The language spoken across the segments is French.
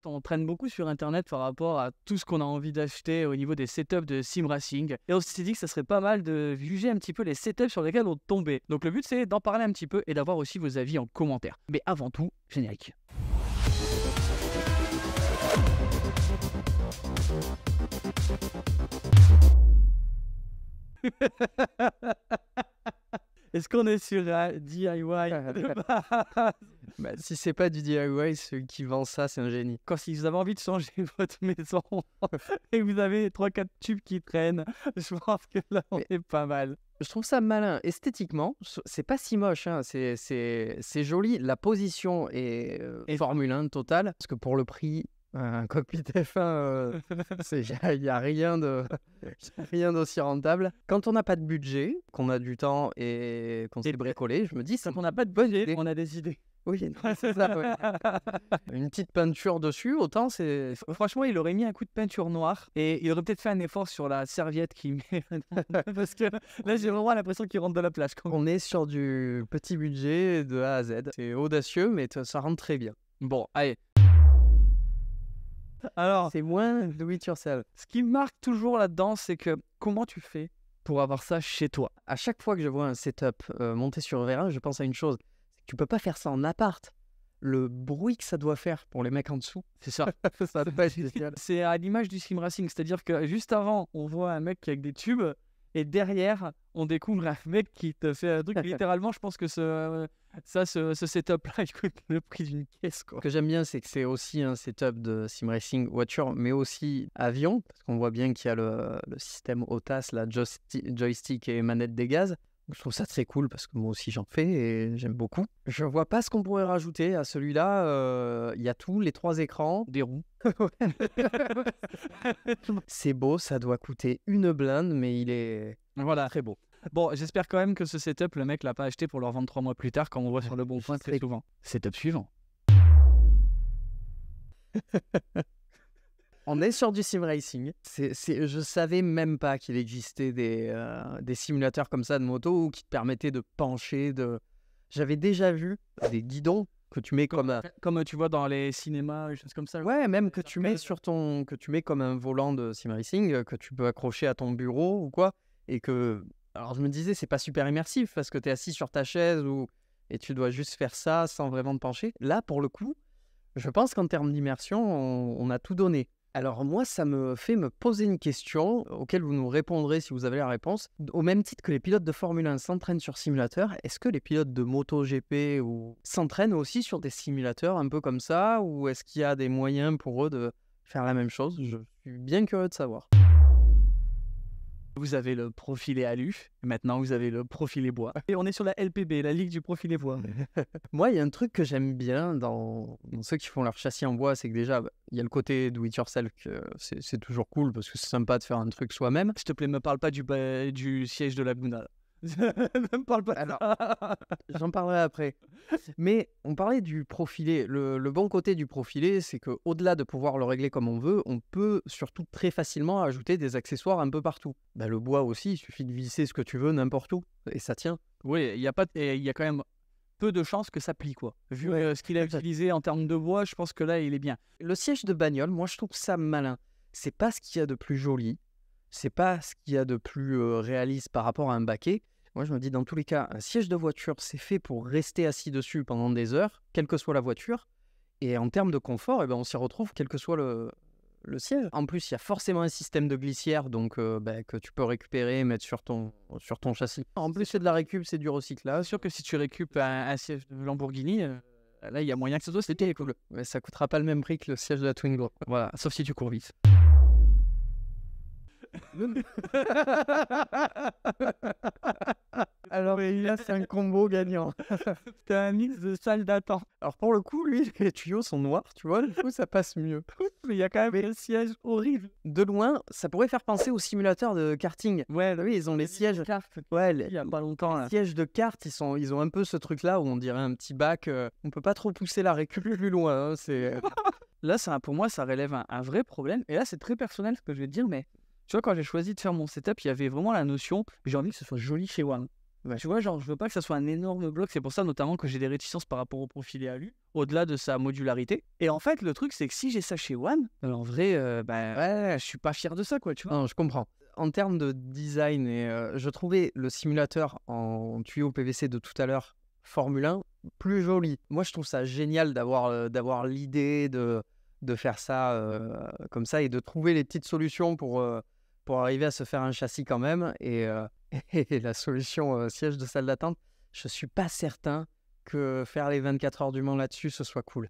On traîne beaucoup sur internet par rapport à tout ce qu'on a envie d'acheter au niveau des setups de sim racing. Et on s'est dit que ça serait pas mal de juger un petit peu les setups sur lesquels on tombait. Donc le but c'est d'en parler un petit peu et d'avoir aussi vos avis en commentaire. Mais avant tout, générique. Est-ce qu'on est sur un DIY de base? Bah, si c'est pas du DIY, celui qui vend ça, c'est un génie. Quand si vous avez envie de changer votre maison et que vous avez 3-4 tubes qui traînent, je pense que là on est pas mal. Je trouve ça malin. Esthétiquement, c'est pas si moche, hein. C'est joli. La position est Formule 1 totale. Parce que pour le prix, un cockpit F1, il n'y a rien d'aussi rentable. Quand on n'a pas de budget, qu'on a du temps et qu'on sait bricoler, je me dis, Quand on n'a pas de budget, on a des idées. Oui, c'est ça, ouais. Une petite peinture dessus, autant c'est... Franchement, il aurait mis un coup de peinture noire et il aurait peut-être fait un effort sur la serviette qu'il met. Parce que là, j'ai vraiment l'impression qu'il rentre de la plage. On est sur du petit budget de A à Z. C'est audacieux, mais ça rentre très bien. Bon, allez. Alors, c'est moins do it yourself. Ce qui me marque toujours là-dedans, c'est que comment tu fais pour avoir ça chez toi? À chaque fois que je vois un setup monté sur Vera, je pense à une chose. Tu peux pas faire ça en appart. Le bruit que ça doit faire pour les mecs en dessous, c'est ça. Ça doit pas être spécial. C'est à l'image du sim racing, c'est-à-dire que juste avant, on voit un mec avec des tubes et derrière, on découvre un mec qui te fait un truc. Littéralement, je pense que ce setup-là, il coûte le prix d'une caisse, quoi. Ce que j'aime bien, c'est que c'est aussi un setup de sim racing voiture, mais aussi avion, parce qu'on voit bien qu'il y a le système OTAS, la joystick et manette des gaz. Je trouve ça très cool parce que moi aussi j'en fais et j'aime beaucoup. Je vois pas ce qu'on pourrait rajouter à celui-là. Il y a tout, les 3 écrans. Des roues. C'est beau, ça doit coûter une blinde, mais il est très beau. Bon, j'espère quand même que ce setup, le mec l'a pas acheté pour le revendre 3 mois plus tard, comme on voit sur le bon point très souvent. Setup suivant. On est sur du sim racing. Je savais même pas qu'il existait des simulateurs comme ça de moto où qui te permettaient de pencher. J'avais déjà vu des guidons que tu mets comme tu vois dans les cinémas, des choses comme ça. Ouais, même que tu mets comme un volant de sim racing que tu peux accrocher à ton bureau ou quoi. Et que, alors je me disais, c'est pas super immersif parce que tu es assis sur ta chaise et tu dois juste faire ça sans vraiment te pencher. Là, pour le coup, je pense qu'en termes d'immersion, on a tout donné. Alors moi, ça me fait me poser une question auquel vous nous répondrez si vous avez la réponse. Au même titre que les pilotes de Formule 1 s'entraînent sur simulateur, est-ce que les pilotes de MotoGP s'entraînent aussi sur des simulateurs un peu comme ça? Ou est-ce qu'il y a des moyens pour eux de faire la même chose? Je suis bien curieux de savoir. Vous avez le profilé alu, maintenant vous avez le profilé bois. Et on est sur la LPB, la Ligue du profilé bois. Moi, il y a un truc que j'aime bien dans ceux qui font leur châssis en bois, c'est que déjà, il y a le côté do it yourself, c'est toujours cool parce que c'est sympa de faire un truc soi-même. S'il te plaît, me parle pas du siège de Laguna. Ne me parle pas. Alors, j'en parlerai après. Mais on parlait du profilé. Le bon côté du profilé, c'est qu'au-delà de pouvoir le régler comme on veut, on peut surtout très facilement ajouter des accessoires un peu partout. Bah, le bois aussi, il suffit de visser ce que tu veux n'importe où et ça tient. Oui, il y a quand même peu de chances que ça plie, quoi. Vu ce qu'il a utilisé en termes de bois, je pense que là, il est bien. Le siège de bagnole, moi, je trouve ça malin. C'est pas ce qu'il y a de plus joli. C'est pas ce qu'il y a de plus réaliste par rapport à un baquet. Moi, je me dis, dans tous les cas, un siège de voiture, c'est fait pour rester assis dessus pendant des heures, quelle que soit la voiture. Et en termes de confort, on s'y retrouve quel que soit le siège. En plus, il y a forcément un système de glissière donc, que tu peux récupérer et mettre sur ton châssis. En plus, c'est de la récup, c'est du recyclage. C'est sûr que si tu récupères un siège de Lamborghini, là, il y a moyen que ça soit c'était cool. Mais ça coûtera pas le même prix que le siège de la Twingo. Voilà, sauf si tu cours vite. Alors là, c'est un combo gagnant. T'as un mix de salle d'attente. Alors pour le coup, lui, les tuyaux sont noirs, tu vois, du coup ça passe mieux. Mais il y a quand même un siège horrible. De loin, ça pourrait faire penser au simulateur de karting. Ouais, oui, ils ont les sièges. Ouais, il y a pas longtemps là. Les sièges de kart, ils ont un peu ce truc-là où on dirait un petit bac. On peut pas trop pousser la récup plus loin. Hein, là, pour moi, ça relève un vrai problème. Et là, c'est très personnel ce que je vais te dire, mais tu vois, quand j'ai choisi de faire mon setup, il y avait vraiment la notion, j'ai envie que ce soit joli chez One. Ouais. Tu vois, genre, je veux pas que ça soit un énorme bloc. C'est pour ça, notamment, que j'ai des réticences par rapport au profilé alu. au-delà de sa modularité. Et en fait, le truc, c'est que si j'ai ça chez One, en vrai, je suis pas fier de ça, quoi, tu vois. Non, je comprends. En termes de design, je trouvais le simulateur en tuyau PVC de tout à l'heure, Formule 1, plus joli. Moi, je trouve ça génial d'avoir l'idée de faire ça comme ça et de trouver les petites solutions pour arriver à se faire un châssis quand même. Et la solution siège de salle d'attente, je suis pas certain que faire les 24 heures du Mans là-dessus, ce soit cool.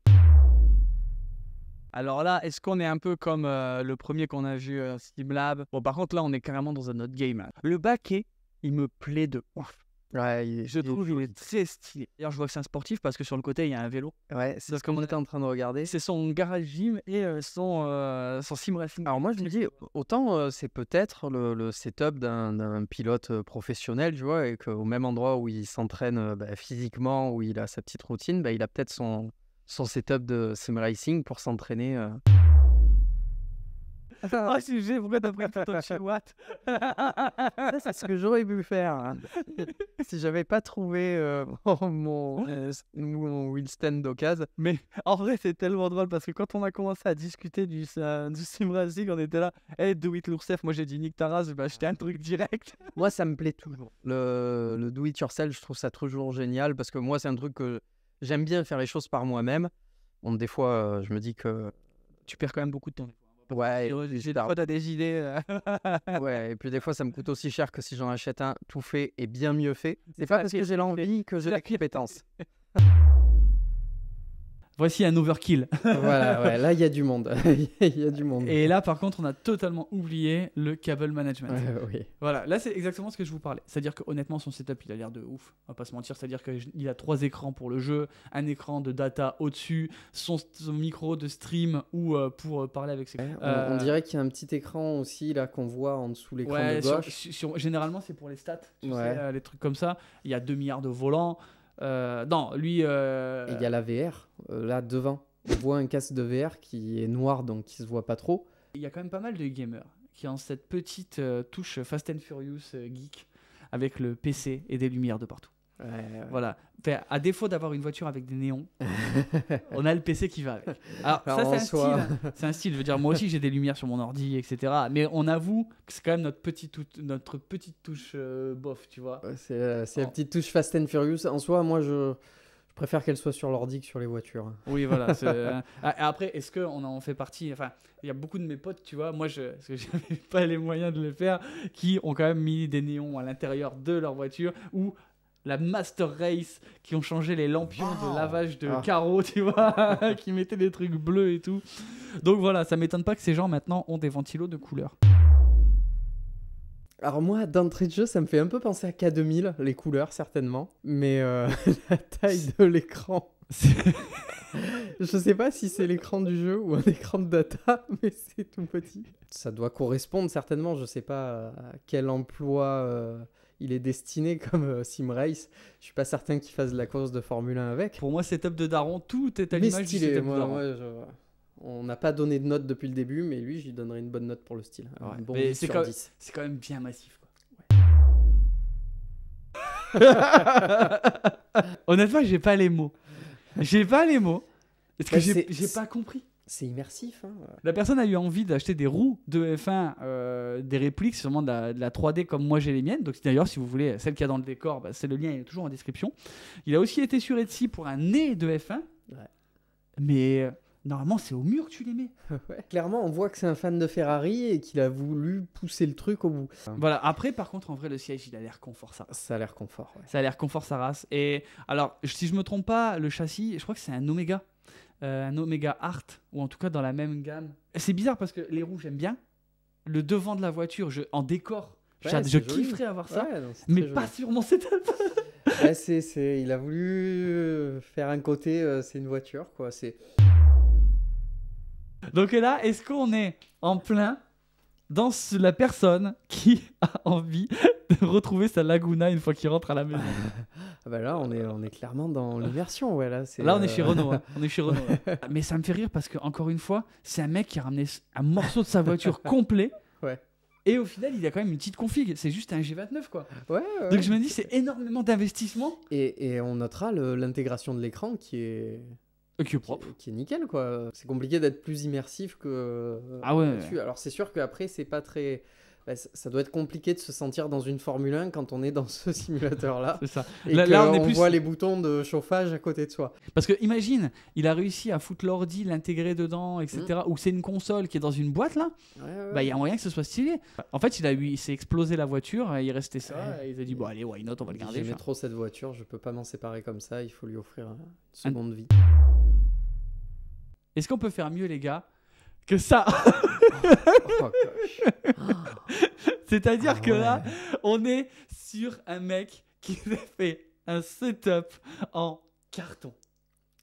Alors là, est-ce qu'on est un peu comme le premier qu'on a vu, Simlab? Bon, par contre, là, on est carrément dans un autre game, hein. Le baquet, il me plaît de ouf. Ouais, Je trouve qu'il est très stylé. D'ailleurs, je vois que c'est un sportif parce que sur le côté, il y a un vélo. ouais, c'est Donc, ce qu'on était en train de regarder. C'est son garage gym et son sim racing. Alors moi, je me dis, autant c'est peut-être le setup d'un pilote professionnel, tu vois, et qu'au même endroit où il s'entraîne physiquement, où il a sa petite routine, il a peut-être son setup de sim racing pour s'entraîner. Ah, sujet, pourquoi t'as pris une photo de chez Watt? Ça, c'est ce que j'aurais pu faire hein, si j'avais pas trouvé mon wheel stand d'occasion. Mais en vrai, c'est tellement drôle parce que quand on a commencé à discuter du sim racing, on était là, hey, do it yourself. Moi, j'ai dit, nique ta race, je vais acheter un truc direct. Moi, ça me plaît toujours. Le do it yourself, je trouve ça toujours génial parce que moi, c'est un truc que j'aime bien faire les choses par moi-même. Bon, des fois, je me dis que Tu perds quand même beaucoup de temps. ouais, J'ai des fois, t'as des idées. ouais, et puis des fois, ça me coûte aussi cher que si j'en achète un tout fait et bien mieux fait. C'est pas parce que j'ai l'envie que j'ai la compétence. Voici un overkill. Voilà, ouais, là, il y a du monde. Il y a du monde. Et là, par contre, on a totalement oublié le cable management. Oui. Voilà, là, c'est exactement ce que je vous parlais. C'est-à-dire que honnêtement, son setup, il a l'air de ouf. On va pas se mentir. C'est-à-dire qu'il a 3 écrans pour le jeu, un écran de data au-dessus, son micro de stream ou pour parler avec ses. Ouais, on dirait qu'il y a un petit écran aussi là qu'on voit en dessous l'écran de gauche. Généralement, c'est pour les stats, tu Ouais. sais, les trucs comme ça. Il y a 2 milliards de volants. Non, lui. Et il y a la VR là devant. On voit un casque de VR qui est noir donc qui se voit pas trop. Il y a quand même pas mal de gamers qui ont cette petite touche Fast and Furious geek avec le PC et des lumières de partout. Ouais. Voilà. Enfin, à défaut d'avoir une voiture avec des néons, on a le PC qui va avec. Alors, ça, c'est un style. Hein. C'est un style. Je veux dire, moi aussi, j'ai des lumières sur mon ordi, etc. Mais on avoue que c'est quand même notre petite touche bof, tu vois. C'est la petite touche Fast and Furious. En soi, moi, je préfère qu'elle soit sur l'ordi que sur les voitures. Oui, voilà. Après, est-ce qu'on en fait partie? Enfin, il y a beaucoup de mes potes, tu vois, parce que j'avais pas les moyens de le faire, qui ont quand même mis des néons à l'intérieur de leur voiture ou la Master Race qui ont changé les lampions de lavage de carreaux, tu vois, qui mettaient des trucs bleus et tout. Donc voilà, ça m'étonne pas que ces gens maintenant ont des ventilos de couleur. Alors moi, d'entrée de jeu, ça me fait un peu penser à K2000, les couleurs certainement, mais la taille de l'écran, je sais pas si c'est l'écran du jeu ou un écran de data, mais c'est tout petit. Ça doit correspondre certainement, je sais pas à quel emploi il est destiné comme Sim Race. Je suis pas certain qu'il fasse de la course de Formule 1 avec. Pour moi, setup de daron, tout est à Mais l'image du stylé, setup de daron. On n'a pas donné de note depuis le début, mais lui, je lui donnerais une bonne note pour le style. Ouais, Un bon mais 10 sur 10. C'est quand même bien massif, quoi. Ouais. Honnêtement, j'ai pas les mots. Parce que j'ai pas compris. C'est immersif. Hein. La personne a eu envie d'acheter des roues de F1, des répliques, sûrement de la 3D comme moi j'ai les miennes. Donc d'ailleurs, si vous voulez, celle qu'il y a dans le décor, c'est le lien, il est toujours en description. Il a aussi été sur Etsy pour un nez de F1. Ouais. Mais normalement, c'est au mur que tu les mets. Ouais. Clairement, on voit que c'est un fan de Ferrari et qu'il a voulu pousser le truc au bout. Voilà. Après, par contre, en vrai, le siège, il a l'air confort, ça. Ça a l'air confort. Ouais. Ça a l'air confort, sa race. Et alors, si je me trompe pas, le châssis, je crois que c'est un Omega. Un Omega Art, ou en tout cas dans la même gamme. C'est bizarre parce que les roues, j'aime bien. Le devant de la voiture, en décor, je kifferais avoir ça, ouais, non, mais pas sur mon setup. Ouais, il a voulu faire un côté, c'est une voiture, quoi. Donc là, est-ce qu'on est en plein dans la personne qui a envie de retrouver sa Laguna une fois qu'il rentre à la maison? Là, on est clairement dans l'immersion. Ouais, là, on est chez Renault. Hein. On est chez Renault. Mais ça me fait rire parce que, encore une fois, c'est un mec qui a ramené un morceau de sa voiture complet. Ouais. Et au final, il a quand même une petite config. C'est juste un G29, quoi. Ouais. Donc je me dis, c'est énormément d'investissement. Et on notera l'intégration de l'écran qui est Qui est propre. qui est nickel, quoi. C'est compliqué d'être plus immersif que Ah ouais. là-dessus. Alors, c'est sûr qu'après, c'est pas très. Bah, ça doit être compliqué de se sentir dans une Formule 1 quand on est dans ce simulateur-là. C'est ça. Et Là, on est qu'on plus... voit les boutons de chauffage à côté de soi. Parce que imagine, il a réussi à foutre l'ordi, l'intégrer dedans, etc. Ou c'est une console qui est dans une boîte là, Ouais. bah il y a moyen que ce soit stylé. En fait, il s'est explosé la voiture, il restait ça, et il a dit bon allez, why not, on va le garder. J'aimais trop cette voiture, je peux pas m'en séparer comme ça, il faut lui offrir une seconde vie. Est-ce qu'on peut faire mieux les gars que ça? Oh, gosh. C'est-à-dire Ah que là, ouais. on est sur un mec qui s'est fait un setup en carton.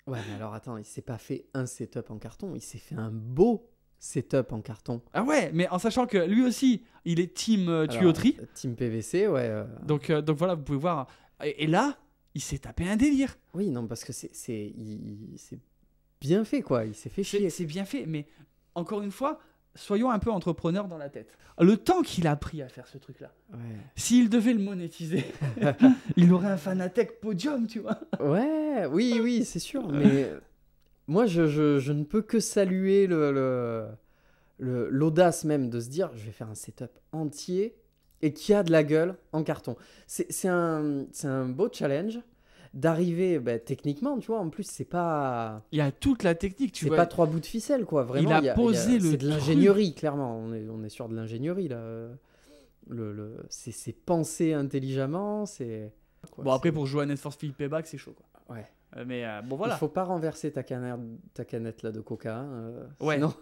Ouais, mais alors attends, il s'est pas fait un setup en carton, il s'est fait un beau setup en carton. Ah ouais, mais en sachant que lui aussi, il est team tuyauterie. Alors, Team PVC, ouais. Donc voilà, vous pouvez voir. Et là, il s'est tapé un délire. Oui, non, parce que c'est bien fait, quoi. Il s'est fait chier. C'est bien fait, mais encore une fois, soyons un peu entrepreneurs dans la tête. Le temps qu'il a pris à faire ce truc-là, Ouais. s'il devait le monétiser, il aurait un Fanatec podium, tu vois. Ouais, oui, c'est sûr. Mais moi, je ne peux que saluer l'audace même de se dire, je vais faire un setup entier et qui a de la gueule en carton. C'est un beau challenge d'arriver, bah, techniquement, tu vois. En plus, c'est pas Il y a toute la technique, tu vois. pas 3 bouts de ficelle, quoi. Vraiment, Il a posé le c'est de truc. l'ingénierie, clairement. On est sur de l'ingénierie, là. C'est pensé intelligemment, c'est... quoi, Bon, après, c'est- pour jouer à Need for Speed Payback, c'est chaud, quoi. Ouais. Mais bon, voilà. Il faut pas renverser ta canette là, de coca. Ouais. Sinon...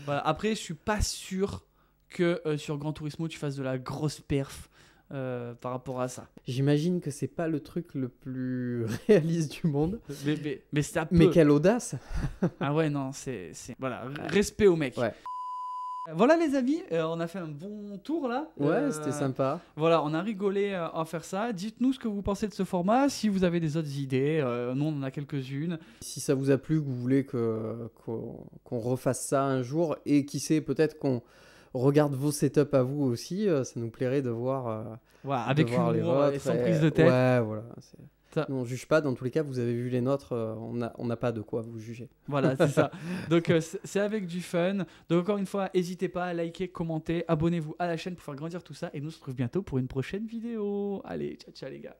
Voilà. Après, je suis pas sûr que sur Gran Turismo, tu fasses de la grosse perf par rapport à ça. J'imagine que c'est pas le truc le plus réaliste du monde. Mais ça peut. Mais quelle audace! Ah ouais, non, c'est... Voilà, respect au mec. Ouais. Voilà les amis, on a fait un bon tour là. Ouais, c'était sympa. Voilà, on a rigolé à faire ça. Dites-nous ce que vous pensez de ce format, si vous avez des autres idées. Nous, on en a quelques-unes. Si ça vous a plu, que vous voulez qu'on refasse ça un jour, et qui sait, peut-être qu'on regarde vos setups à vous aussi, ça nous plairait de voir, Voilà, avec voir les humour et vôtres. sans prise de tête. Ouais, voilà. Ça. Nous, on juge pas, dans tous les cas, vous avez vu les nôtres, on n'a pas de quoi vous juger. Voilà, c'est ça. Donc, c'est avec du fun. Donc, encore une fois, n'hésitez pas à liker, commenter, abonnez-vous à la chaîne pour faire grandir tout ça. Et nous, on se retrouve bientôt pour une prochaine vidéo. Allez, ciao, ciao les gars.